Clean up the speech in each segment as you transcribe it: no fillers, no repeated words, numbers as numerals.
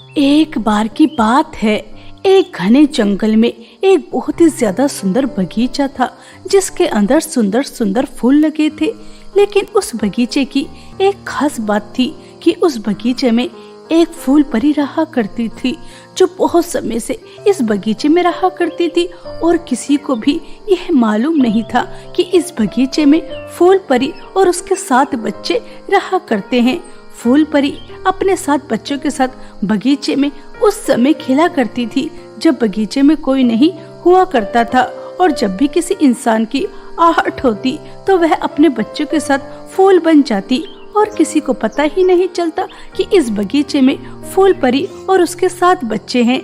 एक बार की बात है, एक घने जंगल में एक बहुत ही ज्यादा सुंदर बगीचा था जिसके अंदर सुंदर सुंदर फूल लगे थे। लेकिन उस बगीचे की एक खास बात थी कि उस बगीचे में एक फूल परी रहा करती थी जो बहुत समय से इस बगीचे में रहा करती थी और किसी को भी यह मालूम नहीं था कि इस बगीचे में फूल परी और उसके 7 बच्चे रहा करते हैं। फूल परी अपने 7 बच्चों के साथ बगीचे में उस समय खेला करती थी जब बगीचे में कोई नहीं हुआ करता था, और जब भी किसी इंसान की आहट होती तो वह अपने बच्चों के साथ फूल बन जाती और किसी को पता ही नहीं चलता कि इस बगीचे में फूल परी और उसके 7 बच्चे हैं।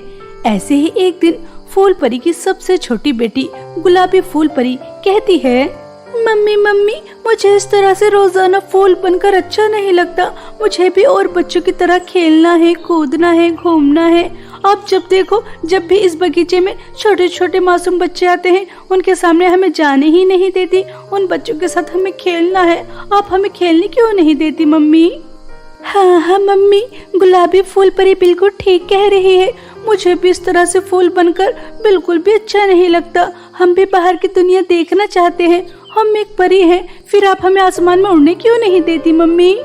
ऐसे ही एक दिन फूल परी की सबसे छोटी बेटी गुलाबी फूल परी कहती है, मम्मी मम्मी, मुझे इस तरह से रोजाना फूल बनकर अच्छा नहीं लगता। मुझे भी और बच्चों की तरह खेलना है, कूदना है, घूमना है। आप जब देखो, जब भी इस बगीचे में छोटे छोटे मासूम बच्चे आते हैं, उनके सामने हमें जाने ही नहीं देती। उन बच्चों के साथ हमें खेलना है। आप हमें खेलने क्यों नहीं देती मम्मी? हाँ हाँ मम्मी, गुलाबी फूल परी बिल्कुल ठीक कह रही है। मुझे भी इस तरह से फूल बनकर बिल्कुल भी अच्छा नहीं लगता। हम भी बाहर की दुनिया देखना चाहते हैं। हम एक परी हैं, फिर आप हमें आसमान में उड़ने क्यों नहीं देती मम्मी?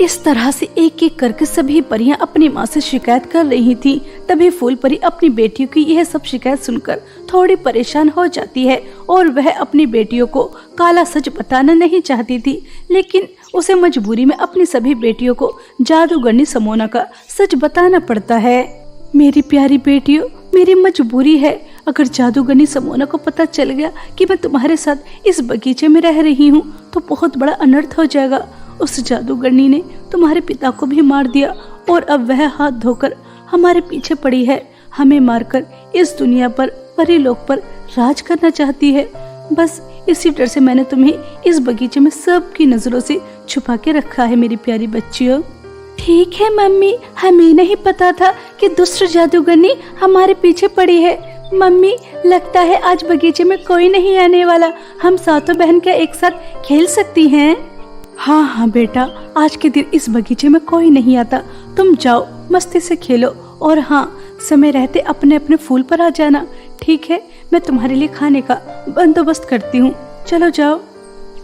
इस तरह से एक एक करके सभी परियां अपनी माँ से शिकायत कर रही थी। तभी फूल परी अपनी बेटियों की यह सब शिकायत सुनकर थोड़ी परेशान हो जाती है और वह अपनी बेटियों को काला सच बताना नहीं चाहती थी, लेकिन उसे मजबूरी में अपनी सभी बेटियों को जादूगरनी समोना का सच बताना पड़ता है। मेरी प्यारी बेटियों, मेरी मजबूरी है। अगर जादूगरनी समोना को पता चल गया कि मैं तुम्हारे साथ इस बगीचे में रह रही हूँ तो बहुत बड़ा अनर्थ हो जाएगा। उस जादूगरनी ने तुम्हारे पिता को भी मार दिया और अब वह हाथ धोकर हमारे पीछे पड़ी है। हमें मारकर इस दुनिया पर, परीलोक पर राज करना चाहती है। बस इसी डर से मैंने तुम्हें इस बगीचे में सबकी नजरों से छुपा के रखा है मेरी प्यारी बच्चियों। ठीक है मम्मी, हमें नहीं पता था कि दुष्ट जादूगरनी हमारे पीछे पड़ी है। मम्मी, लगता है आज बगीचे में कोई नहीं आने वाला। हम 7 बहन क्या एक साथ खेल सकती हैं? हाँ हाँ बेटा, आज के दिन इस बगीचे में कोई नहीं आता। तुम जाओ, मस्ती से खेलो, और हाँ, समय रहते अपने अपने फूल पर आ जाना। ठीक है, मैं तुम्हारे लिए खाने का बंदोबस्त करती हूँ। चलो जाओ।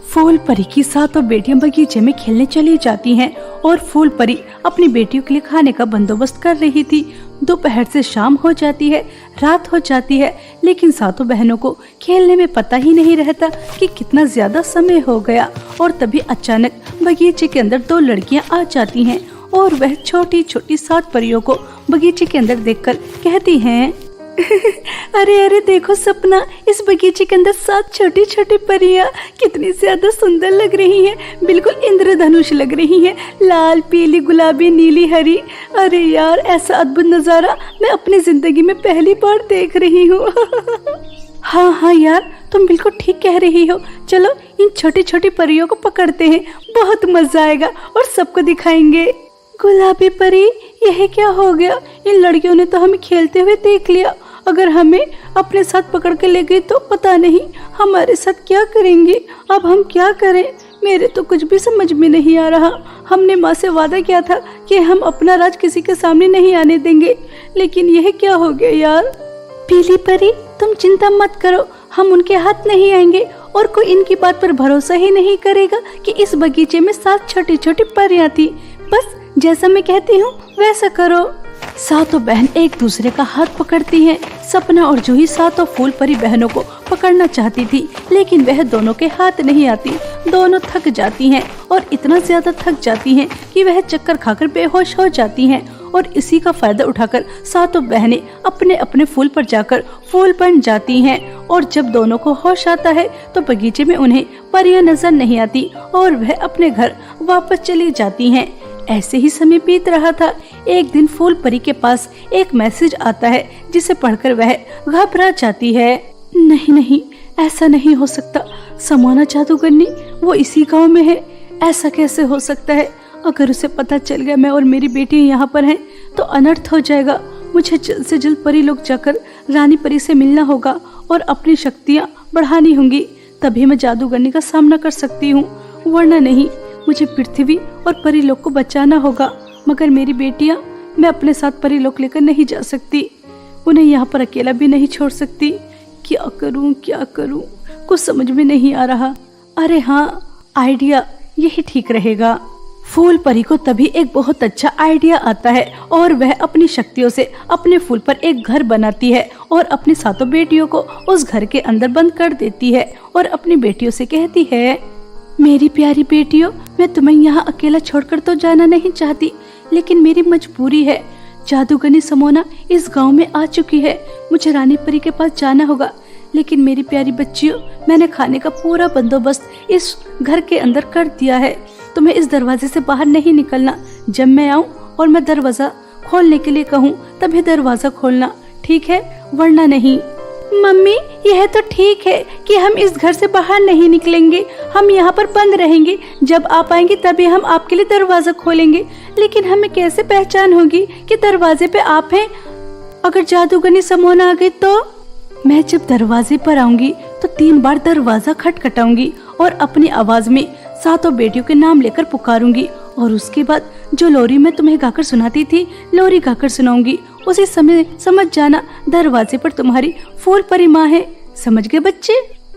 फूल परी की 7 बेटियां बगीचे में खेलने चली जाती हैं और फूल परी अपनी बेटियों के लिए खाने का बंदोबस्त कर रही थी। दोपहर से शाम हो जाती है, रात हो जाती है, लेकिन 7 बहनों को खेलने में पता ही नहीं रहता कि कितना ज्यादा समय हो गया। और तभी अचानक बगीचे के अंदर 2 लड़कियां आ जाती हैं और वह छोटी छोटी 7 परियों को बगीचे के अंदर देखकर कहती हैं, अरे अरे देखो सपना, इस बगीचे के अंदर 7 छोटी छोटी परियां कितनी ज्यादा सुंदर लग रही हैं। बिल्कुल इंद्रधनुष लग रही हैं, लाल, पीली, गुलाबी, नीली, हरी। अरे यार, ऐसा अद्भुत नजारा मैं अपनी जिंदगी में पहली बार देख रही हूँ। हाँ हाँ यार, तुम बिल्कुल ठीक कह रही हो। चलो इन छोटी छोटी परियों को पकड़ते हैं, बहुत मजा आएगा और सबको दिखाएंगे। गुलाबी परी, यह क्या हो गया? इन लड़कियों ने तो हमें खेलते हुए देख लिया। अगर हमें अपने साथ पकड़ के ले गई तो पता नहीं हमारे साथ क्या करेंगे। अब हम क्या करें? मेरे तो कुछ भी समझ में नहीं आ रहा। हमने माँ से वादा किया था कि हम अपना राज किसी के सामने नहीं आने देंगे, लेकिन यह क्या हो गया यार? पीली परी, तुम चिंता मत करो, हम उनके हाथ नहीं आएंगे और कोई इनकी बात पर भरोसा ही नहीं करेगा कि इस बगीचे में 7 छोटी छोटी परियां थी। बस जैसा मैं कहती हूँ वैसा करो। 7 बहन एक दूसरे का हाथ पकड़ती हैं। सपना और जूही 7 फूल परी बहनों को पकड़ना चाहती थी, लेकिन वह दोनों के हाथ नहीं आती। दोनों थक जाती हैं और इतना ज्यादा थक जाती हैं कि वह चक्कर खाकर बेहोश हो जाती हैं। और इसी का फायदा उठाकर 7 बहनें अपने अपने फूल पर जाकर फूल बन जाती हैं। और जब दोनों को होश आता है तो बगीचे में उन्हें परियां नजर नहीं आती और वह अपने घर वापस चली जाती हैं। ऐसे ही समय बीत रहा था। एक दिन फूल परी के पास एक मैसेज आता है जिसे पढ़कर वह घबरा जाती है। नहीं नहीं, ऐसा नहीं हो सकता। समोना जादूगरनी वो इसी गांव में है। ऐसा कैसे हो सकता है? अगर उसे पता चल गया मैं और मेरी बेटी यहाँ पर हैं तो अनर्थ हो जाएगा। मुझे जल्द से जल्द परीलोक जाकर रानी परी से मिलना होगा और अपनी शक्तियाँ बढ़ानी होंगी, तभी मैं जादूगरनी का सामना कर सकती हूँ, वरना नहीं। मुझे पृथ्वी और परीलोक को बचाना होगा। मगर मेरी बेटियाँ, मैं अपने साथ परीलोक लेकर नहीं जा सकती, उन्हें यहाँ पर अकेला भी नहीं छोड़ सकती। क्या करूँ क्या करूँ, कुछ समझ में नहीं आ रहा। अरे हाँ, आइडिया, यही ठीक रहेगा। फूल परी को तभी एक बहुत अच्छा आइडिया आता है और वह अपनी शक्तियों से अपने फूल पर एक घर बनाती है और अपनी 7 बेटियों को उस घर के अंदर बंद कर देती है और अपनी बेटियों से कहती है, मेरी प्यारी बेटियों, मैं तुम्हें यहाँ अकेला छोड़कर तो जाना नहीं चाहती, लेकिन मेरी मजबूरी है। जादूगरनी समोना इस गांव में आ चुकी है, मुझे रानी परी के पास जाना होगा। लेकिन मेरी प्यारी बच्चियों, मैंने खाने का पूरा बंदोबस्त इस घर के अंदर कर दिया है, तुम्हें इस दरवाजे से बाहर नहीं निकलना। जब मैं आऊं और मैं दरवाजा खोलने के लिए कहूं तभी दरवाजा खोलना, ठीक है, वरना नहीं। मम्मी, यह तो ठीक है कि हम इस घर से बाहर नहीं निकलेंगे, हम यहाँ पर बंद रहेंगे, जब आप आएंगे तभी हम आपके लिए दरवाजा खोलेंगे। लेकिन हमें कैसे पहचान होगी कि दरवाजे पे आप हैं? अगर जादूगरनी समोना आ गई तो? मैं जब दरवाजे पर आऊंगी तो 3 बार दरवाजा खटखटाऊंगी और अपनी आवाज में 7 बेटियों के नाम लेकर पुकारूंगी और उसके बाद जो लोरी मैं तुम्हें गाकर सुनाती थी, लोरी गाकर सुनाऊंगी। उसी समय समझ जाना दरवाजे पर तुम्हारी फूल परी माँ है। समझ गए बच्चे?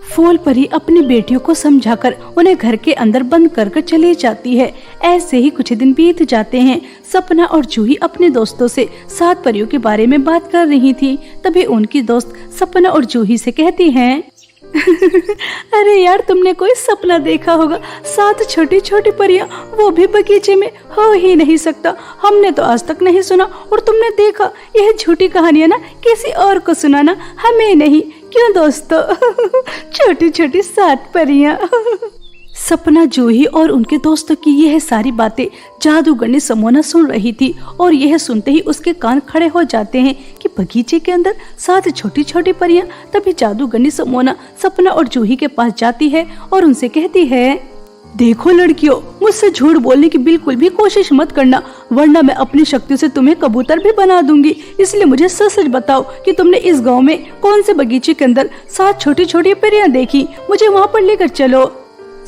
फूल परी अपनी बेटियों को समझाकर उन्हें घर के अंदर बंद कर चली जाती है। ऐसे ही कुछ दिन बीत जाते हैं। सपना और जूही अपने दोस्तों से 7 परियों के बारे में बात कर रही थी। तभी उनकी दोस्त सपना और जूही से कहती हैं, अरे यार, तुमने कोई सपना देखा होगा, 7 छोटी छोटी परियां, वो भी बगीचे में, हो ही नहीं सकता। हमने तो आज तक नहीं सुना और तुमने देखा। यह झूठी कहानियां ना किसी और को सुनाना, हमें नहीं, क्यों दोस्तों? छोटी छोटी 7 परियां। सपना, जूही और उनके दोस्तों की यह सारी बातें जादूगरनी समोना सुन रही थी और यह सुनते ही उसके कान खड़े हो जाते हैं कि बगीचे के अंदर 7 छोटी छोटी परियां। तभी जादूगरनी समोना सपना और जूही के पास जाती है और उनसे कहती है, देखो लड़कियों, मुझसे झूठ बोलने की बिल्कुल भी कोशिश मत करना, वरना मैं अपनी शक्ति से तुम्हें कबूतर भी बना दूंगी। इसलिए मुझे सच सच बताओ कि तुमने इस गाँव में कौन से बगीचे के अंदर 7 छोटी छोटी परियां देखी, मुझे वहाँ पर लेकर चलो।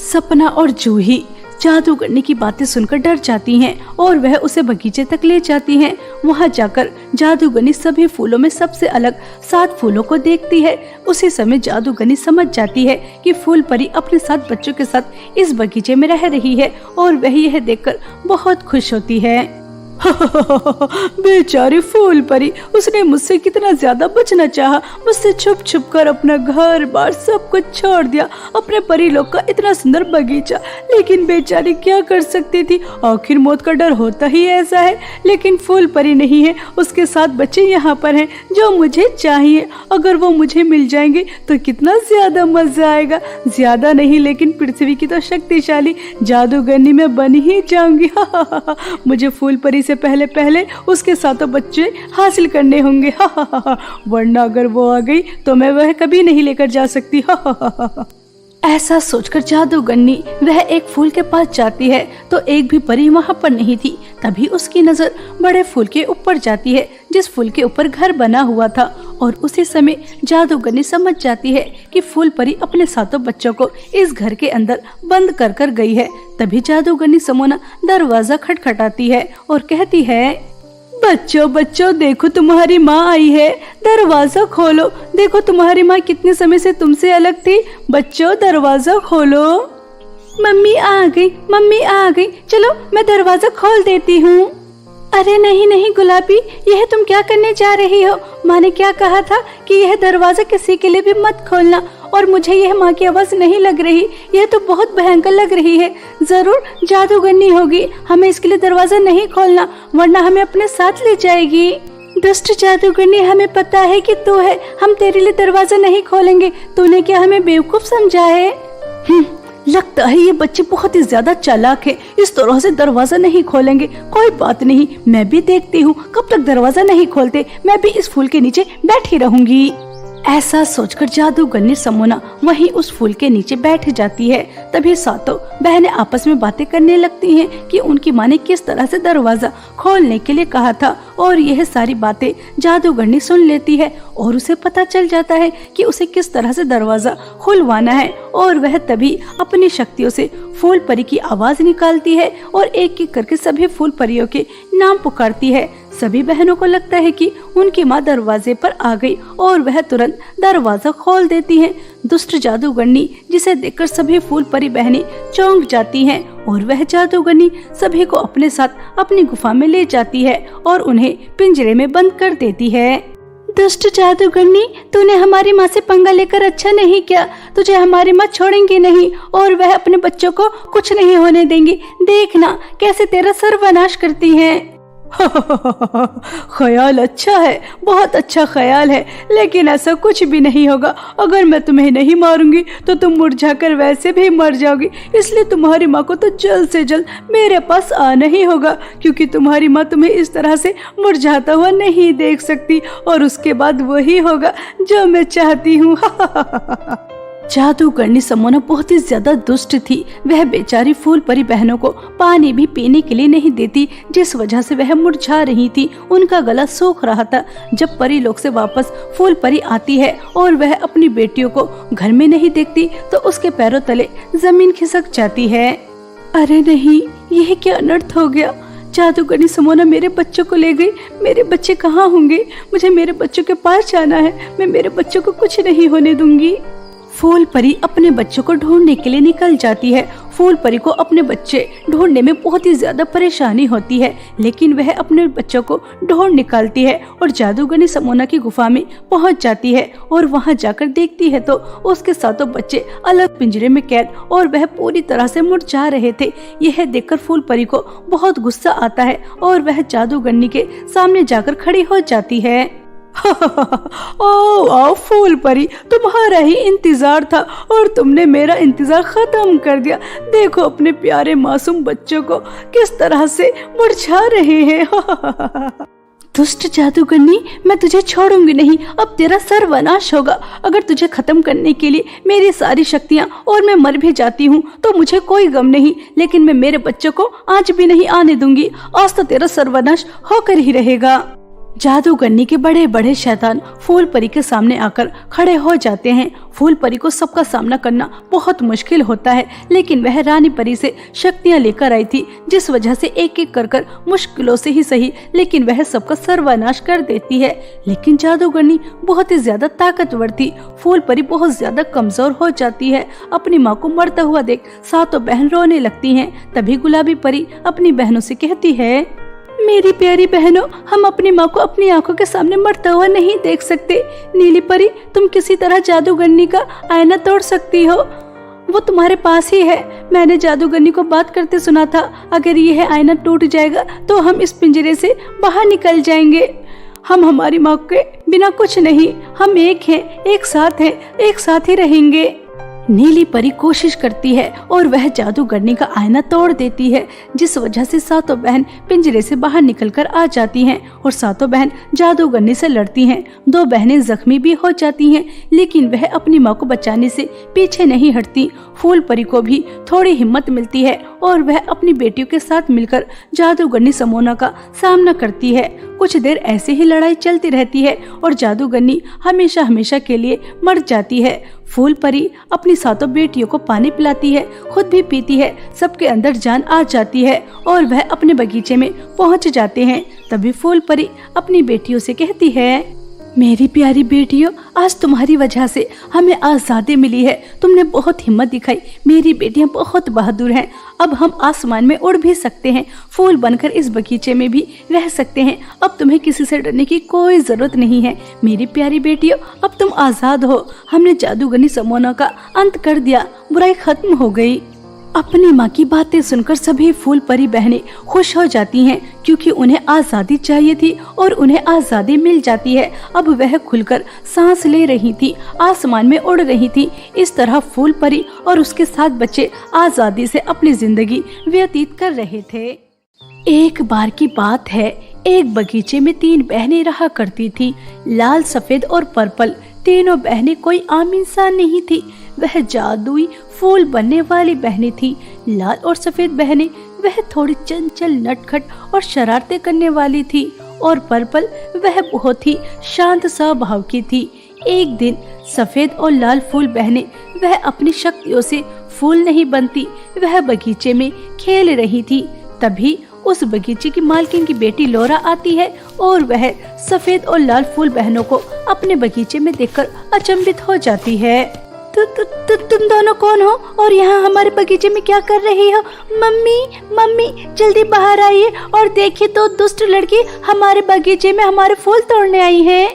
सपना और जूही जादूगरनी की बातें सुनकर डर जाती हैं और वह उसे बगीचे तक ले जाती हैं। वहां जाकर जादूगरनी सभी फूलों में सबसे अलग 7 फूलों को देखती है। उसी समय जादूगरनी समझ जाती है कि फूल परी अपने 7 बच्चों के साथ इस बगीचे में रह रही है और वह यह देखकर बहुत खुश होती है। बेचारी फूल परी, उसने मुझसे कितना ज्यादा बचना चाहा, मुझसे छुप छुप कर अपना घर बार सब कुछ छोड़ दिया, अपने परीलोक का इतना सुंदर बगीचा। लेकिन बेचारी क्या कर सकती थी, आखिर मौत का डर होता ही ऐसा है। लेकिन फूल परी नहीं है, उसके 7 बच्चे यहाँ पर हैं जो मुझे चाहिए। अगर वो मुझे मिल जाएंगे तो कितना ज्यादा मजा आएगा। ज्यादा नहीं, लेकिन पृथ्वी की तो शक्तिशाली जादूगरनी में बन ही जाऊंगी। मुझे फूल परी से पहले उसके 7 बच्चे हासिल करने होंगे। वरना अगर वो आ गई तो मैं वह कभी नहीं लेकर जा सकती। ऐसा सोचकर जादूगरनी वह एक फूल के पास जाती है तो एक भी परी वहाँ पर नहीं थी। तभी उसकी नजर बड़े फूल के ऊपर जाती है जिस फूल के ऊपर घर बना हुआ था और उसी समय जादूगरनी समझ जाती है कि फूल परी अपने 7 बच्चों को इस घर के अंदर बंद कर गई है। तभी जादूगरनी समोना दरवाजा खटखटाती है और कहती है, बच्चों बच्चों, देखो तुम्हारी माँ आई है, दरवाजा खोलो। देखो तुम्हारी माँ कितने समय से तुमसे अलग थी। बच्चों, दरवाजा खोलो। मम्मी आ गई, मम्मी आ गई, चलो मैं दरवाजा खोल देती हूँ। अरे नहीं नहीं गुलाबी, यह तुम क्या करने जा रही हो? माँ ने क्या कहा था कि यह दरवाजा किसी के लिए भी मत खोलना। और मुझे यह माँ की आवाज नहीं लग रही, यह तो बहुत भयंकर लग रही है। जरूर जादूगरनी होगी, हमें इसके लिए दरवाजा नहीं खोलना वरना हमें अपने साथ ले जाएगी। दुष्ट जादूगरनी, हमें पता है कि तू है, हम तेरे लिए दरवाजा नहीं खोलेंगे। तूने क्या हमें बेवकूफ समझा है? लगता है ये बच्चे बहुत ही ज्यादा चालाक है, इस तरह से दरवाजा नहीं खोलेंगे। कोई बात नहीं, मैं भी देखती हूँ कब तक दरवाजा नहीं खोलते। मैं भी इस फूल के नीचे बैठी रहूंगी। ऐसा सोचकर जादूगरनी समोना वहीं उस फूल के नीचे बैठ जाती है। तभी 7 बहनें आपस में बातें करने लगती हैं कि उनकी माँ ने किस तरह से दरवाजा खोलने के लिए कहा था और यह सारी बातें जादूगरनी सुन लेती है और उसे पता चल जाता है कि उसे किस तरह से दरवाजा खुलवाना है। और वह तभी अपनी शक्तियों से फूल परी की आवाज निकालती है और एक एक करके सभी फूल परियों के नाम पुकारती है। सभी बहनों को लगता है कि उनकी माँ दरवाजे पर आ गई और वह तुरंत दरवाजा खोल देती है। दुष्ट जादूगरनी जिसे देखकर सभी फूल परी बहनें चौंक जाती हैं और वह जादूगरनी सभी को अपने साथ अपनी गुफा में ले जाती है और उन्हें पिंजरे में बंद कर देती है। दुष्ट जादूगरनी, तूने हमारी माँ से पंगा लेकर अच्छा नहीं किया। तुझे हमारी माँ छोड़ेंगी नहीं और वह अपने बच्चों को कुछ नहीं होने देंगी। देखना कैसे तेरा सर्वनाश करती हैं। ख्याल अच्छा है, बहुत अच्छा ख्याल है, लेकिन ऐसा कुछ भी नहीं होगा। अगर मैं तुम्हें नहीं मारूंगी तो तुम मुरझाकर वैसे भी मर जाओगी। इसलिए तुम्हारी माँ को तो जल्द से जल्द मेरे पास आना ही होगा, क्योंकि तुम्हारी माँ तुम्हें इस तरह से मुरझाता हुआ नहीं देख सकती और उसके बाद वही होगा जो मैं चाहती हूँ। जादूगरनी समोना बहुत ही ज्यादा दुष्ट थी। वह बेचारी फूल परी बहनों को पानी भी पीने के लिए नहीं देती, जिस वजह से वह मुरझा रही थी। उनका गला सूख रहा था। जब परी लोग से वापस फूल परी आती है और वह अपनी बेटियों को घर में नहीं देखती तो उसके पैरों तले जमीन खिसक जाती है। अरे नहीं, यह क्या अनर्थ हो गया। जादूगरनी समोना मेरे बच्चों को ले गई। मेरे बच्चे कहाँ होंगे? मुझे मेरे बच्चों के पास जाना है। मैं मेरे बच्चों को कुछ नहीं होने दूंगी। फूल परी अपने बच्चों को ढूंढने के लिए निकल जाती है। फूल परी को अपने बच्चे ढूंढने में बहुत ही ज्यादा परेशानी होती है, लेकिन वह अपने बच्चों को ढूंढ निकालती है और जादूगरनी समोना की गुफा में पहुंच जाती है और वहां जाकर देखती है तो उसके सातों बच्चे अलग पिंजरे में कैद और वह पूरी तरह से मुरझा रहे थे। यह देखकर फूल परी को बहुत गुस्सा आता है और वह जादूगरनी के सामने जाकर खड़ी हो जाती है। ओ आओ फूल परी, तुम्हारा ही इंतजार था और तुमने मेरा इंतजार खत्म कर दिया। देखो अपने प्यारे मासूम बच्चों को किस तरह से मुरझा रहे हैं। दुष्ट जादूगरनी, मैं तुझे छोड़ूंगी नहीं। अब तेरा सर्वनाश होगा। अगर तुझे खत्म करने के लिए मेरी सारी शक्तियां और मैं मर भी जाती हूँ तो मुझे कोई गम नहीं, लेकिन मैं मेरे बच्चों को आज भी नहीं आने दूंगी। आज तो तेरा सर्वनाश होकर ही रहेगा। जादूगरनी के बड़े बड़े शैतान फूल परी के सामने आकर खड़े हो जाते हैं। फूल परी को सबका सामना करना बहुत मुश्किल होता है, लेकिन वह रानी परी से शक्तियां लेकर आई थी, जिस वजह से एक एक कर मुश्किलों से ही सही लेकिन वह सबका सर्वनाश कर देती है। लेकिन जादूगरनी बहुत ही ज्यादा ताकतवर थी। फूल परी बहुत ज्यादा कमजोर हो जाती है। अपनी माँ को मरता हुआ देख सातों बहन रोने लगती हैं। तभी गुलाबी परी अपनी बहनों से कहती है, मेरी प्यारी बहनों, हम अपनी माँ को अपनी आंखों के सामने मरता हुआ नहीं देख सकते। नीली परी, तुम किसी तरह जादूगरनी का आईना तोड़ सकती हो। वो तुम्हारे पास ही है। मैंने जादूगरनी को बात करते सुना था, अगर यह आईना टूट जाएगा तो हम इस पिंजरे से बाहर निकल जाएंगे। हम हमारी माँ के बिना कुछ नहीं, हम एक हैं, एक साथ हैं, एक साथ ही रहेंगे। नीली परी कोशिश करती है और वह जादूगरनी का आईना तोड़ देती है, जिस वजह से सातों बहन पिंजरे से बाहर निकलकर आ जाती हैं और सातों बहन जादूगरनी से लड़ती हैं। दो बहनें जख्मी भी हो जाती हैं, लेकिन वह अपनी माँ को बचाने से पीछे नहीं हटती। फूल परी को भी थोड़ी हिम्मत मिलती है और वह अपनी बेटियों के साथ मिलकर जादूगरनी समोना का सामना करती है। कुछ देर ऐसे ही लड़ाई चलती रहती है और जादूगरनी हमेशा हमेशा के लिए मर जाती है। फूल परी अपनी सातों बेटियों को पानी पिलाती है, खुद भी पीती है। सबके अंदर जान आ जाती है और वह अपने बगीचे में पहुंच जाते हैं। तभी फूल परी अपनी बेटियों से कहती है, मेरी प्यारी बेटियों, आज तुम्हारी वजह से हमें आजादी मिली है। तुमने बहुत हिम्मत दिखाई। मेरी बेटियां बहुत बहादुर हैं। अब हम आसमान में उड़ भी सकते हैं, फूल बनकर इस बगीचे में भी रह सकते हैं। अब तुम्हें किसी से डरने की कोई जरूरत नहीं है। मेरी प्यारी बेटियों, अब तुम आजाद हो। हमने जादूगरनी समोना का अंत कर दिया, बुराई खत्म हो गई। अपनी माँ की बातें सुनकर सभी फूल परी बहनें खुश हो जाती हैं, क्योंकि उन्हें आजादी चाहिए थी और उन्हें आजादी मिल जाती है। अब वह खुलकर सांस ले रही थी, आसमान में उड़ रही थी। इस तरह फूल परी और उसके 7 बच्चे आजादी से अपनी जिंदगी व्यतीत कर रहे थे। एक बार की बात है, एक बगीचे में 3 बहनें रहा करती थी। लाल, सफेद और पर्पल तीनों बहनें कोई आम इंसान नहीं थी। वह जादुई फूल बनने वाली बहनें थी। लाल और सफेद बहनें वह थोड़ी चंचल, नटखट और शरारतें करने वाली थी और पर्पल वह बहुत ही शांत स्वभाव की थी। एक दिन सफेद और लाल फूल बहनें वह अपनी शक्तियों से फूल नहीं बनती, वह बगीचे में खेल रही थी। तभी उस बगीचे की मालकिन की बेटी लौरा आती है और वह सफेद और लाल फूल बहनों को अपने बगीचे में देखकर अचंभित हो जाती है। तुम दोनों कौन हो और यहाँ हमारे बगीचे में क्या कर रही हो? मम्मी मम्मी जल्दी बाहर आइए और देखिए तो दुष्ट लड़की हमारे बगीचे में हमारे फूल तोड़ने आई है।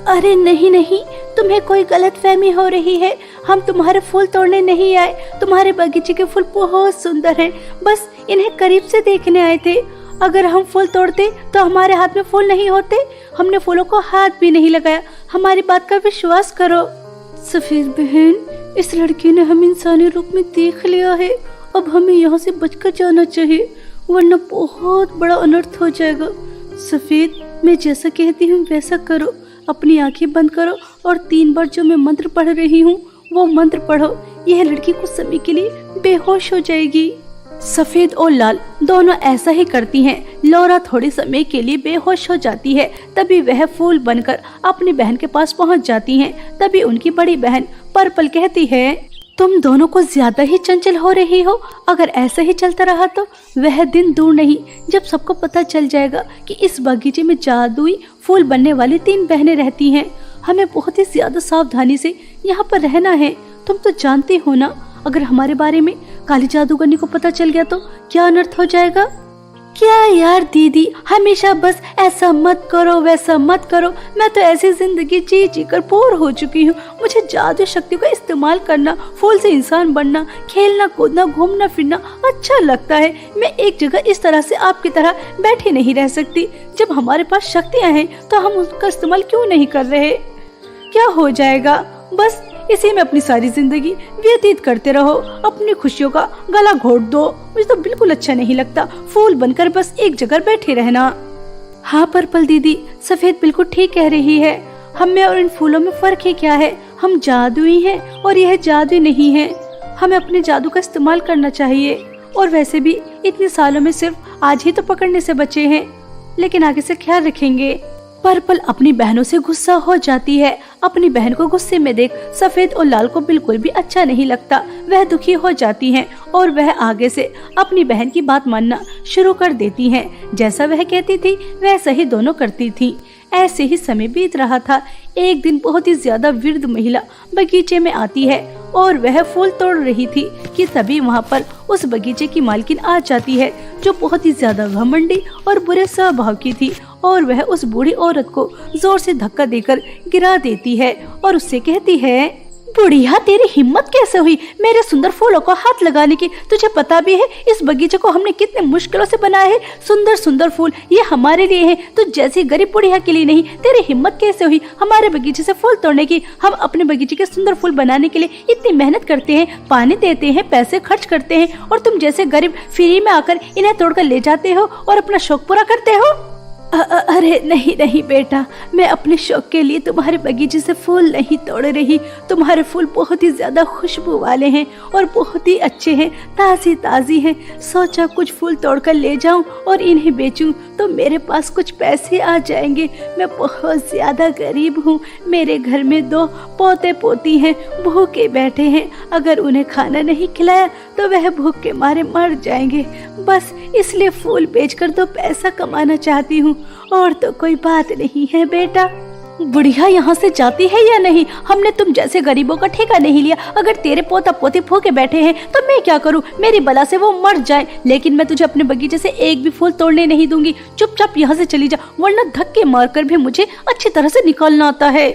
अरे नहीं नहीं, तुम्हें कोई गलतफहमी हो रही है। हम तुम्हारे फूल तोड़ने नहीं आए। तुम्हारे बगीचे के फूल बहुत सुंदर हैं, बस इन्हें करीब से देखने आए थे। अगर हम फूल तोड़ते तो हमारे हाथ में फूल नहीं होते। हमने फूलों को हाथ भी नहीं लगाया। हमारी बात का विश्वास करो। सफेद बहन, इस लड़की ने हमें इंसानी रूप में देख लिया है। अब हमें यहाँ से बचकर जाना चाहिए, वरना बहुत बड़ा अनर्थ हो जाएगा। सफेद, मैं जैसा कहती हूँ वैसा करो। अपनी आंखें बंद करो और 3 बार जो मैं मंत्र पढ़ रही हूँ वो मंत्र पढ़ो। यह लड़की कुछ समय के लिए बेहोश हो जाएगी। सफेद और लाल दोनों ऐसा ही करती हैं। लौरा थोड़े समय के लिए बेहोश हो जाती है। तभी वह फूल बनकर अपनी बहन के पास पहुंच जाती हैं। तभी उनकी बड़ी बहन पर्पल कहती है, तुम दोनों को ज्यादा ही चंचल हो रही हो। अगर ऐसा ही चलता रहा तो वह दिन दूर नहीं जब सबको पता चल जाएगा कि इस बगीचे में जादुई फूल बनने वाली 3 बहनें रहती हैं। हमें बहुत ही ज्यादा सावधानी से यहाँ पर रहना है। तुम तो जानती हो ना, अगर हमारे बारे में काली जादूगरनी को पता चल गया तो क्या अनर्थ हो जाएगा। क्या यार दीदी, हमेशा बस ऐसा मत करो वैसा मत करो। मैं तो ऐसी जिंदगी जी जी कर बोर हो चुकी हूँ। मुझे जादू शक्ति का इस्तेमाल करना, फूल से इंसान बनना, खेलना कूदना, घूमना फिरना अच्छा लगता है। मैं एक जगह इस तरह से आपकी तरह बैठी नहीं रह सकती। जब हमारे पास शक्तियाँ हैं तो हम उसका इस्तेमाल क्यों नहीं कर रहे? क्या हो जाएगा, बस इसी में अपनी सारी जिंदगी व्यतीत करते रहो। अपनी खुशियों का गला घोट दो। मुझे तो बिल्कुल अच्छा नहीं लगता फूल बनकर बस एक जगह बैठे रहना। हाँ पर्पल दीदी, सफेद बिल्कुल ठीक कह रही है। हम में और इन फूलों में फर्क ही क्या है? हम जादुई हैं और यह जादू नहीं है। हमें अपने जादू का इस्तेमाल करना चाहिए। और वैसे भी इतने सालों में सिर्फ आज ही तो पकड़ने से बचे हैं, लेकिन आगे से ख्याल रखेंगे। पर्पल अपनी बहनों से गुस्सा हो जाती है। अपनी बहन को गुस्से में देख सफेद और लाल को बिल्कुल भी अच्छा नहीं लगता। वह दुखी हो जाती हैं और वह आगे से अपनी बहन की बात मानना शुरू कर देती हैं। जैसा वह कहती थी वैसा ही दोनों करती थी। ऐसे ही समय बीत रहा था। एक दिन बहुत ही ज्यादा वृद्ध महिला बगीचे में आती है और वह फूल तोड़ रही थी कि तभी वहाँ पर उस बगीचे की मालकिन आ जाती है, जो बहुत ही ज्यादा घमंडी और बुरे स्वभाव की थी। और वह उस बूढ़ी औरत को जोर से धक्का देकर गिरा देती है और उससे कहती है, बुढ़िया तेरी हिम्मत कैसे हुई मेरे सुंदर फूलों को हाथ लगाने की? तुझे पता भी है इस बगीचे को हमने कितने मुश्किलों से बनाया है। सुंदर सुंदर फूल ये हमारे लिए हैं, तो जैसी गरीब बुढ़िया के लिए नहीं। तेरी हिम्मत कैसे हुई हमारे बगीचे से फूल तोड़ने की? हम अपने बगीचे के सुंदर फूल बनाने के लिए इतनी मेहनत करते हैं, पानी देते हैं, पैसे खर्च करते हैं, और तुम जैसे गरीब फ्री में आकर इन्हें तोड़कर ले जाते हो और अपना शौक पूरा करते हो। अरे नहीं नहीं बेटा, मैं अपने शौक के लिए तुम्हारे बगीचे से फूल नहीं तोड़ रही। तुम्हारे फूल बहुत ही ज्यादा खुशबू वाले हैं और बहुत ही अच्छे हैं, ताजी हैं। सोचा कुछ फूल तोड़कर ले जाऊं और इन्हें बेचूं तो मेरे पास कुछ पैसे आ जाएंगे। मैं बहुत ज्यादा गरीब हूँ। मेरे घर में 2 पोते पोती हैं, भूखे बैठे हैं। अगर उन्हें खाना नहीं खिलाया तो वह भूख के मारे मर जाएंगे। बस इसलिए फूल बेचकर तो पैसा कमाना चाहती हूँ, और तो कोई बात नहीं है बेटा। बुढ़िया यहाँ से जाती है या नहीं? हमने तुम जैसे गरीबों का ठेका नहीं लिया। अगर तेरे पोता पोती भूखे बैठे हैं तो मैं क्या करूँ? मेरी बला से वो मर जाए, लेकिन मैं तुझे अपने बगीचे से एक भी फूल तोड़ने नहीं दूंगी। चुपचाप यहाँ से चली जा, वरना धक्के मारकर भी मुझे अच्छी तरह से निकालना आता है।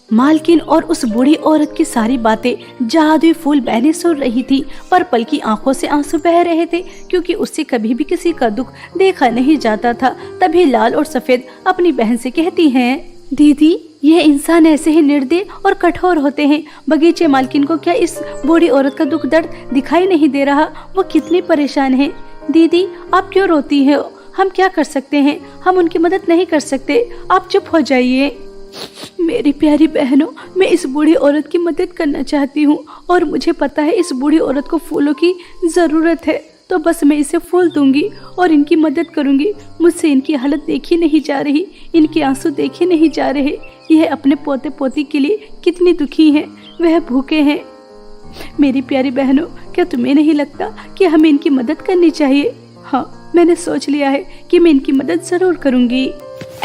मालकिन और उस बूढ़ी औरत की सारी बातें जादुई फूल बहनें सुन रही थी। पर्पल की आंखों से आंसू बह रहे थे, क्योंकि उससे कभी भी किसी का दुख देखा नहीं जाता था। तभी लाल और सफेद अपनी बहन से कहती हैं, दीदी यह इंसान ऐसे ही निर्दयी और कठोर होते हैं। बगीचे मालकिन को क्या इस बूढ़ी औरत का दुख दर्द दिखाई नहीं दे रहा? वो कितनी परेशान है। दीदी आप क्यों रोती हो? हम क्या कर सकते हैं? हम उनकी मदद नहीं कर सकते। आप चुप हो जाइए। मेरी प्यारी बहनों, मैं इस बूढ़ी औरत की मदद करना चाहती हूँ, और मुझे पता है इस बूढ़ी औरत को फूलों की जरूरत है, तो बस मैं इसे फूल दूंगी और इनकी मदद करूंगी। मुझसे इनकी हालत देखी नहीं जा रही, इनके आंसू देखे नहीं जा रहे। यह अपने पोते पोती के लिए कितनी दुखी हैं, वह भूखे हैं। मेरी प्यारी बहनों, क्या तुम्हें नहीं लगता कि हमें इनकी मदद करनी चाहिए? हाँ, मैंने सोच लिया है कि मैं इनकी मदद जरूर करूंगी।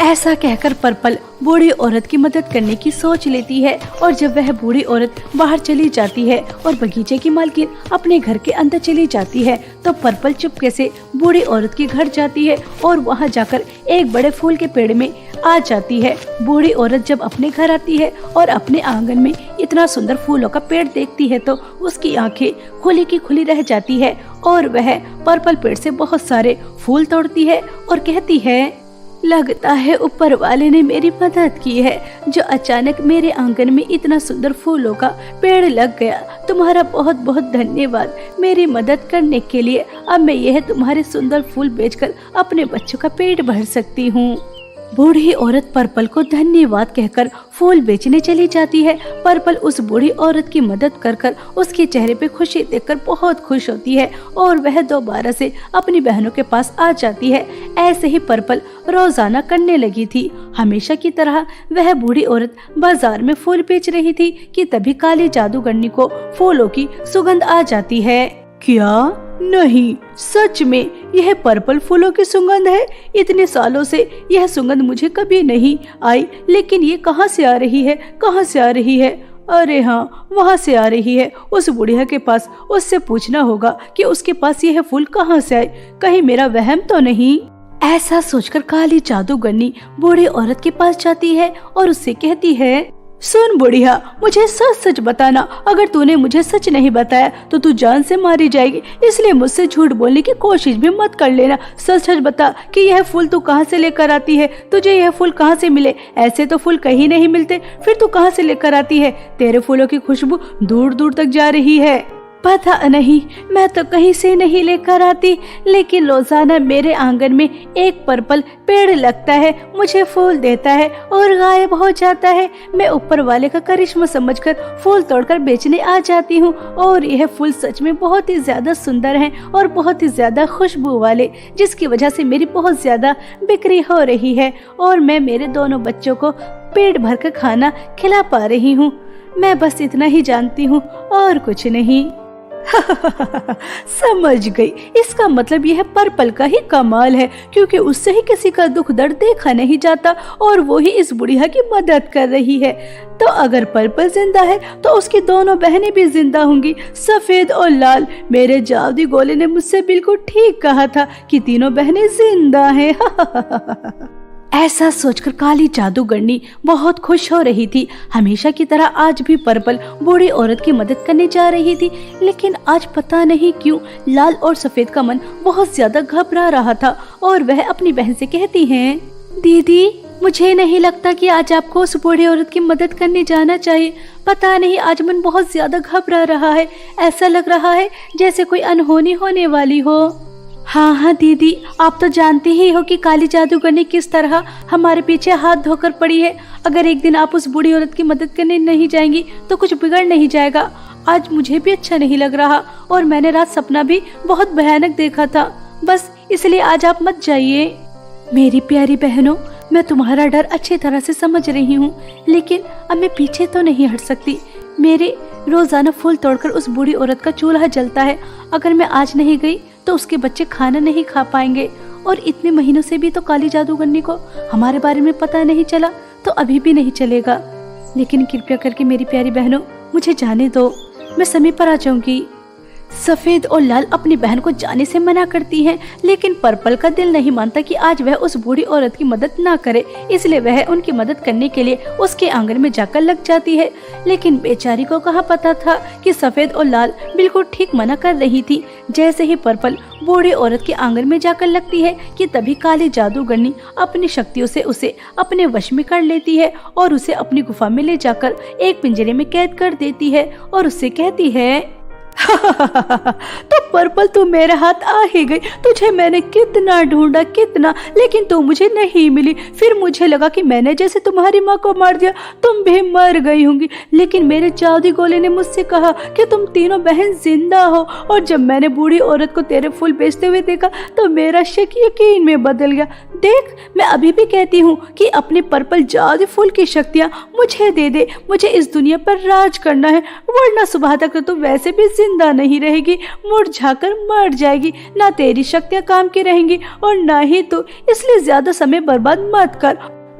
ऐसा कहकर पर्पल बूढ़ी औरत की मदद करने की सोच लेती है और जब वह बूढ़ी औरत बाहर चली जाती है और बगीचे की मालकिन अपने घर के अंदर चली जाती है तो पर्पल चुपके से बूढ़ी औरत के घर जाती है और वहां जाकर एक बड़े फूल के पेड़ में आ जाती है। बूढ़ी औरत जब अपने घर आती है और अपने आंगन में इतना सुंदर फूलों का पेड़ देखती है तो उसकी आंखें खुली की खुली रह जाती है और वह पर्पल पेड़ से बहुत सारे फूल तोड़ती है और कहती है, लगता है ऊपर वाले ने मेरी मदद की है जो अचानक मेरे आंगन में इतना सुंदर फूलों का पेड़ लग गया। तुम्हारा बहुत बहुत धन्यवाद मेरी मदद करने के लिए। अब मैं यह तुम्हारे सुंदर फूल बेचकर अपने बच्चों का पेट भर सकती हूँ। बूढ़ी औरत पर्पल को धन्यवाद कहकर फूल बेचने चली जाती है। पर्पल उस बूढ़ी औरत की मदद कर उसके चेहरे पे खुशी देखकर बहुत खुश होती है और वह दोबारा से अपनी बहनों के पास आ जाती है। ऐसे ही पर्पल रोजाना करने लगी थी। हमेशा की तरह वह बूढ़ी औरत बाजार में फूल बेच रही थी कि तभी काली जादूगरनी को फूलों की सुगंध आ जाती है। क्या? नहीं, सच में यह पर्पल फूलों की सुगंध है। इतने सालों से यह सुगंध मुझे कभी नहीं आई, लेकिन ये कहाँ से आ रही है? कहाँ से आ रही है? अरे हाँ, वहाँ से आ रही है। उस बुढ़िया के पास उससे पूछना होगा कि उसके पास यह फूल कहाँ से आए। कहीं मेरा वहम तो नहीं। ऐसा सोचकर काली जादूगरनी बूढ़ी औरत के पास जाती है और उससे कहती है, सुन बुढ़िया, मुझे सच सच बताना। अगर तूने मुझे सच नहीं बताया तो तू जान से मारी जाएगी, इसलिए मुझसे झूठ बोलने की कोशिश भी मत कर लेना। सच सच बता कि यह फूल तू कहाँ से लेकर आती है। तुझे यह फूल कहाँ से मिले? ऐसे तो फूल कहीं नहीं मिलते, फिर तू कहाँ से लेकर आती है? तेरे फूलों की खुशबू दूर दूर तक जा रही है। पता नहीं, मैं तो कहीं से नहीं लेकर आती, लेकिन रोजाना मेरे आंगन में एक पर्पल पेड़ लगता है, मुझे फूल देता है और गायब हो जाता है। मैं ऊपर वाले का करिश्मा समझकर फूल तोड़कर बेचने आ जाती हूँ और यह फूल सच में बहुत ही ज्यादा सुंदर हैं और बहुत ही ज्यादा खुशबू वाले, जिसकी वजह से मेरी बहुत ज्यादा बिक्री हो रही है और मैं मेरे दोनों बच्चों को पेट भर कर खाना खिला पा रही हूँ। मैं बस इतना ही जानती हूँ और कुछ नहीं। समझ गई, इसका मतलब यह पर्पल का ही कमाल है, क्योंकि उससे ही किसी का दुख दर्द देखा नहीं जाता और वो ही इस बुढ़िया की मदद कर रही है। तो अगर पर्पल जिंदा है तो उसकी दोनों बहनें भी जिंदा होंगी, सफेद और लाल। मेरे जादू गोले ने मुझसे बिल्कुल ठीक कहा था कि तीनों बहनें जिंदा हैं। ऐसा सोचकर काली जादूगरनी बहुत खुश हो रही थी। हमेशा की तरह आज भी पर्पल बूढ़ी औरत की मदद करने जा रही थी, लेकिन आज पता नहीं क्यों लाल और सफेद का मन बहुत ज्यादा घबरा रहा था और वह अपनी बहन से कहती हैं, दीदी मुझे नहीं लगता कि आज आपको उस बूढ़ी औरत की मदद करने जाना चाहिए। पता नहीं, आज मन बहुत ज्यादा घबरा रहा है। ऐसा लग रहा है जैसे कोई अनहोनी होने वाली हो। हाँ हाँ दीदी, आप तो जानते ही हो कि काली जादूगरनी किस तरह हमारे पीछे हाथ धोकर पड़ी है। अगर एक दिन आप उस बूढ़ी औरत की मदद करने नहीं जाएंगी तो कुछ बिगड़ नहीं जाएगा। आज मुझे भी अच्छा नहीं लग रहा और मैंने रात सपना भी बहुत भयानक देखा था, बस इसलिए आज आप मत जाइए। मेरी प्यारी बहनों, मैं तुम्हारा डर अच्छी तरह से समझ रही हूँ, लेकिन अब मैं पीछे तो नहीं हट सकती। मेरे रोजाना फूल तोड़कर उस बूढ़ी औरत का चूल्हा जलता है। अगर मैं आज नहीं गई तो उसके बच्चे खाना नहीं खा पाएंगे और इतने महीनों से भी तो काली जादूगरनी को हमारे बारे में पता नहीं चला, तो अभी भी नहीं चलेगा। लेकिन कृपया करके मेरी प्यारी बहनों, मुझे जाने दो, मैं समय पर आ जाऊंगी। सफेद और लाल अपनी बहन को जाने से मना करती हैं, लेकिन पर्पल का दिल नहीं मानता कि आज वह उस बूढ़ी औरत की मदद ना करे, इसलिए वह उनकी मदद करने के लिए उसके आंगन में जाकर लग जाती है। लेकिन बेचारी को कहाँ पता था कि सफेद और लाल बिल्कुल ठीक मना कर रही थी। जैसे ही पर्पल बूढ़ी औरत के आंगन में जाकर लगती है कि तभी काली जादूगरनी अपनी शक्तियों से उसे अपने वश में कर लेती है और उसे अपनी गुफा में ले जाकर एक पिंजरे में कैद कर देती है और उससे कहती है, तो पर्पल तू मेरे हाथ आ ही गई। तुझे मैंने कितना ढूंढा, कितना, लेकिन तू मुझे नहीं मिली। फिर मुझे लगा कि मैंने जैसे तुम्हारी माँ को मार दिया, तुम भी मर गई होंगी। लेकिन मेरे जादू गोले ने मुझसे कहा कि तुम तीनों बहन जिंदा हो, और जब मैंने बूढ़ी औरत को तेरे फूल बेचते हुए देखा तो मेरा शक यकीन में बदल गया। देख, मैं अभी भी कहती हूँ कि अपने पर्पल जादू फूल की शक्तियाँ मुझे दे दे। मुझे इस दुनिया पर राज करना है, वरना सुबह तक तो वैसे भी जिंदा नहीं रहेगी, मुरझाकर मर जाएगी। ना तेरी शक्तियाँ काम की रहेंगी और ना ही तू, इसलिए ज्यादा समय बर्बाद मत कर।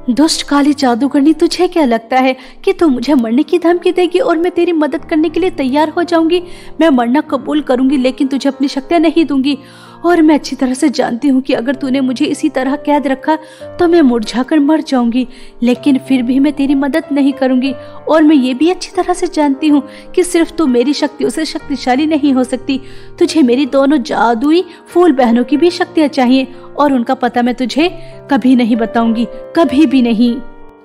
दुष्ट काली जादूगरनी, तुझे क्या लगता है कि तू मुझे मरने की धमकी देगी और मैं तेरी मदद करने के लिए तैयार हो जाऊंगी? मैं मरना कबूल करूंगी, लेकिन तुझे अपनी शक्तियां नहीं दूंगी। और मैं अच्छी तरह से जानती हूँ कि अगर तूने मुझे इसी तरह कैद रखा तो मैं मुरझाकर मर जाऊंगी, लेकिन फिर भी मैं तेरी मदद नहीं करूंगी। और मैं ये भी अच्छी तरह से जानती हूँ कि सिर्फ तू मेरी शक्तियों से शक्तिशाली नहीं हो सकती, तुझे मेरी दोनों जादुई फूल बहनों की भी शक्तियाँ चाहिए, और उनका पता मैं तुझे कभी नहीं बताऊंगी, कभी भी नहीं।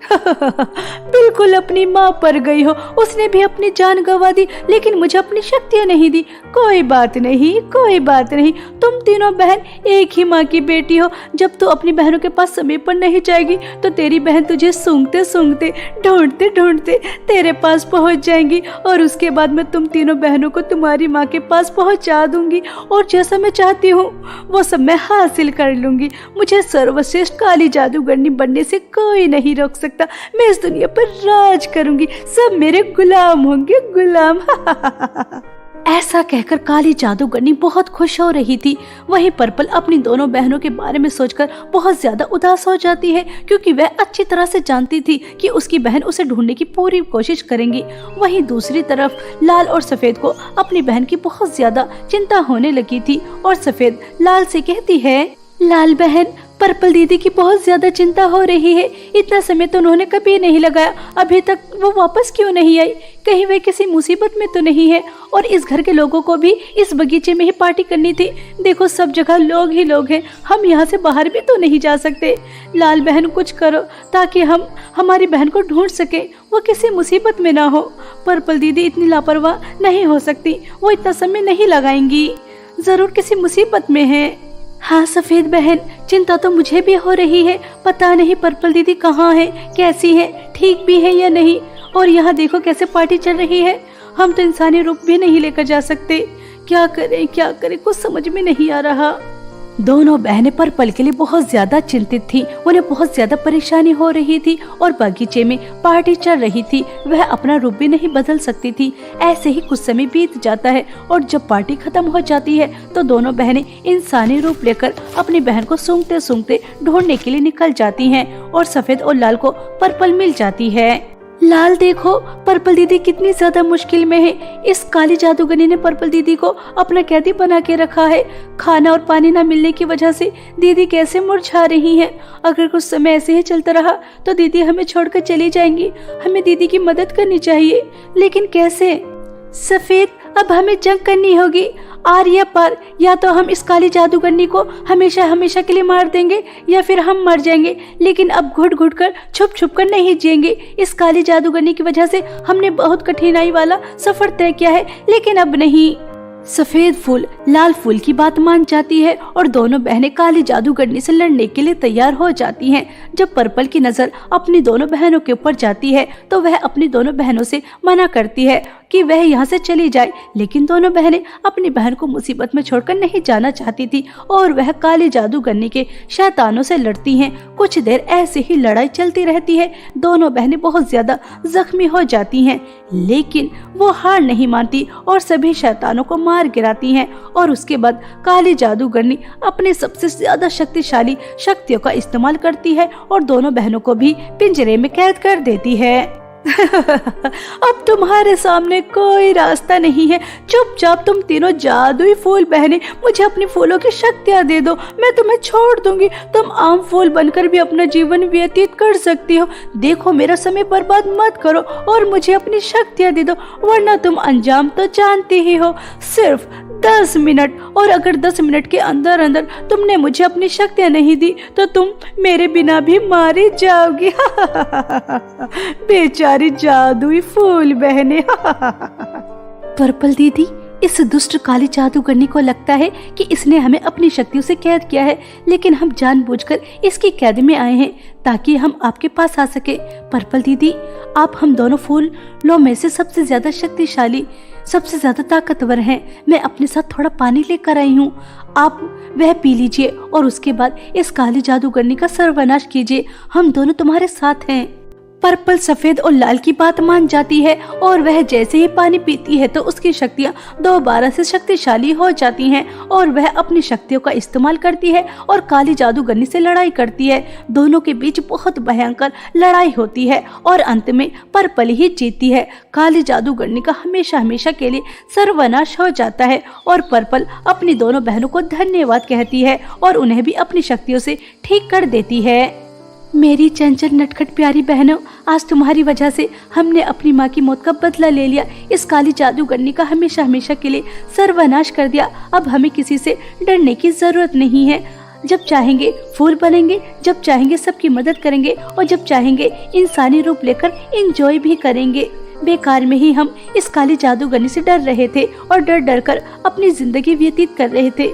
बिल्कुल अपनी माँ पर गई हो, उसने भी अपनी जान गंवा दी, लेकिन मुझे अपनी शक्तियाँ नहीं दी। कोई बात नहीं, कोई बात नहीं, तुम तीनों बहन एक ही माँ की बेटी हो। जब तू अपनी बहनों के पास समय पर नहीं जाएगी तो तेरी बहन तुझे सूंघते सूंघते, ढूंढते ढूंढते तेरे पास पहुँच जाएंगी, और उसके बाद मैं तुम तीनों बहनों को तुम्हारी माँ के पास पहुँचा दूंगी, और जैसा मैं चाहती हूँ वो सब मैं हासिल कर लूंगी। मुझे सर्वश्रेष्ठ काली जादूगरनी बनने से कोई नहीं रोक सकता। मैं इस दुनिया पर राज करूंगी, सब मेरे गुलाम होंगे, गुलाम। ऐसा कहकर काली जादूगरनी बहुत खुश हो रही थी। वहीं पर्पल अपनी दोनों बहनों के बारे में सोचकर बहुत ज्यादा उदास हो जाती है, क्योंकि वह अच्छी तरह से जानती थी कि उसकी बहन उसे ढूंढने की पूरी कोशिश करेंगी। वहीं दूसरी तरफ लाल और सफेद को अपनी बहन की बहुत ज्यादा चिंता होने लगी थी, और सफेद लाल से कहती है, लाल बहन, पर्पल दीदी की बहुत ज्यादा चिंता हो रही है। इतना समय तो उन्होंने कभी नहीं लगाया, अभी तक वो वापस क्यों नहीं आई? कहीं वे किसी मुसीबत में तो नहीं है? और इस घर के लोगों को भी इस बगीचे में ही पार्टी करनी थी। देखो सब जगह लोग ही लोग हैं, हम यहाँ से बाहर भी तो नहीं जा सकते। लाल बहन कुछ करो ताकि हम हमारी बहन को ढूंढ सके, वो किसी मुसीबत में ना हो। पर्पल दीदी इतनी लापरवाह नहीं हो सकती, वो इतना समय नहीं लगाएंगी, जरूर किसी मुसीबत में है। हाँ सफेद बहन, चिंता तो मुझे भी हो रही है। पता नहीं पर्पल दीदी कहाँ है, कैसी है, ठीक भी है या नहीं। और यहाँ देखो कैसे पार्टी चल रही है, हम तो इंसानी रूप भी नहीं लेकर जा सकते। क्या करें क्या करें, कुछ समझ में नहीं आ रहा। दोनों बहनें पर्पल के लिए बहुत ज्यादा चिंतित थी, उन्हें बहुत ज्यादा परेशानी हो रही थी, और बगीचे में पार्टी चल रही थी, वह अपना रूप भी नहीं बदल सकती थी। ऐसे ही कुछ समय बीत जाता है, और जब पार्टी खत्म हो जाती है तो दोनों बहनें इंसानी रूप लेकर अपनी बहन को सूंघते सूंघते ढूंढने के लिए निकल जाती हैं, और सफेद और लाल को पर्पल मिल जाती है। लाल देखो, पर्पल दीदी कितनी ज्यादा मुश्किल में है। इस काली जादूगरनी ने पर्पल दीदी को अपना कैदी बना के रखा है। खाना और पानी न मिलने की वजह से दीदी कैसे मुरझा रही हैं। अगर कुछ समय ऐसे ही चलता रहा तो दीदी हमें छोड़कर चली जाएंगी। हमें दीदी की मदद करनी चाहिए, लेकिन कैसे? सफेद, अब हमें जंग करनी होगी। आर्या पर, या तो हम इस काली जादूगरनी को हमेशा हमेशा के लिए मार देंगे, या फिर हम मर जाएंगे, लेकिन अब घुट घुट कर छुप छुप कर नहीं जिएंगे। इस काली जादूगरनी की वजह से हमने बहुत कठिनाई वाला सफर तय किया है, लेकिन अब नहीं। सफेद फूल लाल फूल की बात मान जाती है, और दोनों बहनें काली जादूगरनी से लड़ने के लिए तैयार हो जाती हैं। जब पर्पल की नजर अपनी दोनों बहनों के ऊपर जाती है तो वह अपनी दोनों बहनों से मना करती है कि वह यहाँ से चली जाए, लेकिन दोनों बहनें अपनी बहन को मुसीबत में छोड़कर नहीं जाना चाहती थी, और वह काली जादूगरनी के शैतानों से लड़ती हैं। कुछ देर ऐसे ही लड़ाई चलती रहती है, दोनों बहनें बहुत ज्यादा जख्मी हो जाती हैं, लेकिन वो हार नहीं मानती और सभी शैतानों को मार गिराती हैं। और उसके बाद काली जादूगरनी अपने सबसे ज्यादा शक्तिशाली शक्तियों का इस्तेमाल करती है और दोनों बहनों को भी पिंजरे में कैद कर देती है। अब तुम्हारे सामने कोई रास्ता नहीं है, चुपचाप तुम तीनों जादुई फूल बहनें मुझे अपनी फूलों की शक्तियाँ दे दो, मैं तुम्हें छोड़ दूंगी। तुम आम फूल बनकर भी अपना जीवन व्यतीत कर सकती हो। देखो मेरा समय बर्बाद मत करो और मुझे अपनी शक्तियाँ दे दो, वरना तुम अंजाम तो जानती ही हो। सिर्फ 10 मिनट, और अगर 10 मिनट के अंदर अंदर तुमने मुझे अपनी शक्तियाँ नहीं दी तो तुम मेरे बिना भी मारी जाओगी। बेचारी जादुई फूल बहने। पर्पल दीदी, इस दुष्ट काली जादूगरनी को लगता है कि इसने हमें अपनी शक्तियों से कैद किया है, लेकिन हम जानबूझकर इसकी कैद में आए हैं ताकि हम आपके पास आ सके। पर्पल दीदी, आप हम दोनों फूलों में से सबसे ज्यादा शक्तिशाली, सबसे ज्यादा ताकतवर हैं। मैं अपने साथ थोड़ा पानी लेकर आई हूँ, आप वह पी लीजिए और उसके बाद इस काली जादूगरनी का सर्वनाश कीजिए। हम दोनों तुम्हारे साथ हैं। पर्पल सफेद और लाल की बात मान जाती है और वह जैसे ही पानी पीती है तो उसकी शक्तियाँ दोबारा से शक्तिशाली हो जाती हैं और वह अपनी शक्तियों का इस्तेमाल करती है और काली जादूगरनी से लड़ाई करती है। दोनों के बीच बहुत भयंकर लड़ाई होती है और अंत में पर्पल ही जीतती है। काली जादूगरनी का हमेशा हमेशा के लिए सर्वनाश हो जाता है और पर्पल अपनी दोनों बहनों को धन्यवाद कहती है और उन्हें भी अपनी शक्तियों से ठीक कर देती है। मेरी चंचल नटखट प्यारी बहनों, आज तुम्हारी वजह से हमने अपनी माँ की मौत का बदला ले लिया। इस काली जादूगरनी का हमेशा हमेशा के लिए सर्वनाश कर दिया। अब हमें किसी से डरने की जरूरत नहीं है। जब चाहेंगे फूल बनेंगे, जब चाहेंगे सबकी मदद करेंगे और जब चाहेंगे इंसानी रूप लेकर एंजॉय भी करेंगे। बेकार में ही हम इस काली जादूगरनी से डर रहे थे और डर डर कर अपनी जिंदगी व्यतीत कर रहे थे।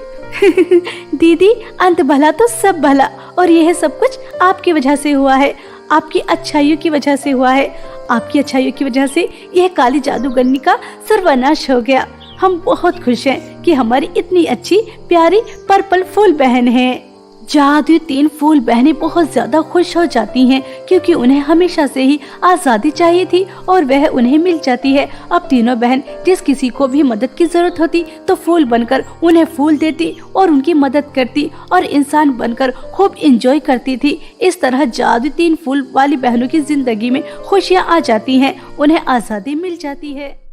दीदी, अंत भला तो सब भला, और यह सब कुछ आपकी वजह से हुआ है, आपकी अच्छाइयों की वजह से हुआ है। आपकी अच्छाइयों की वजह से यह काली जादूगरनी का सर्वनाश हो गया। हम बहुत खुश हैं कि हमारी इतनी अच्छी प्यारी पर्पल फूल बहन है। जादुई तीन फूल बहनें बहुत ज्यादा खुश हो जाती हैं क्योंकि उन्हें हमेशा से ही आजादी चाहिए थी और वह उन्हें मिल जाती है। अब तीनों बहन जिस किसी को भी मदद की जरूरत होती तो फूल बनकर उन्हें फूल देती और उनकी मदद करती और इंसान बनकर खूब एंजॉय करती थी। इस तरह जादुई तीन फूल वाली बहनों की जिंदगी में खुशियाँ आ जाती हैं, उन्हें आजादी मिल जाती है।